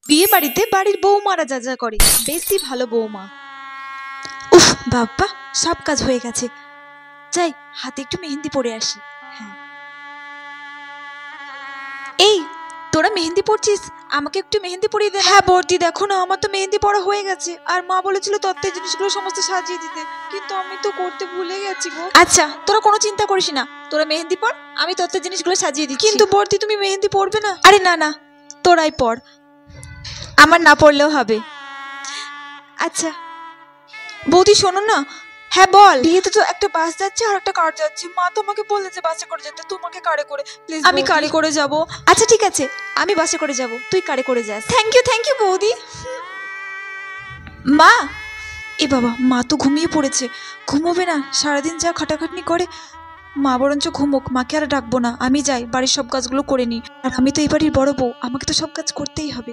বিয়ে বাড়িতে বাড়ির বৌমারা যা যা করে, বেশি ভালো বৌমা। উফ বাবা, সব কাজ হয়ে গেছে। যাই, হাতে একটু মেহেন্দি পরে আসি। হ্যাঁ, এই তোরা মেহেন্দি পরছিস, আমাকে একটু মেহেন্দি পরিয়ে দে। হ্যাঁ বর্দি, দেখো না, আমার তো মেহেন্দি পরা হয়ে গেছে। আর মা বলেছিল তত্ত্বের জিনিসগুলো সমস্ত সাজিয়ে দিতে, কিন্তু আমি তো করতে ভুলে গেছি গো। আচ্ছা, তোরা কোনো চিন্তা করিস না, তোরা মেহেন্দি পর, আমি তত্ত্বের জিনিসগুলো সাজিয়ে দিচ্ছি। কিন্তু বর্দি, তুমি মেহেন্দি পরবে না? আরে না না, তোরাই পর, আমার না পড়লেও হবে। আচ্ছা বৌদি, শোনো না। হ্যাঁ বল। বিয়েতে তো একটা বাস যাচ্ছে আর একটা কার যাচ্ছে। মা তোমাকে বলেছে বাসে করে যেতে, তোমাকে কারে করে। প্লিজ আমি কারে করে যাব। আচ্ছা ঠিক আছে, আমি বাসে করে যাব, তুই কারে করে যাস। থ্যাংক ইউ বৌদি। মা, এ বাবা, মা তো ঘুমিয়ে পড়েছে। ঘুমোবে না? সারাদিন যা খাটাখাটনি করে। মা বরঞ্চ ঘুমোক, মাকে আর ডাকবো না। আমি যাই, বাড়ির সব কাজগুলো করে নিই। আর আমি তো এই বাড়ির বড় বউ, আমাকে তো সব কাজ করতেই হবে।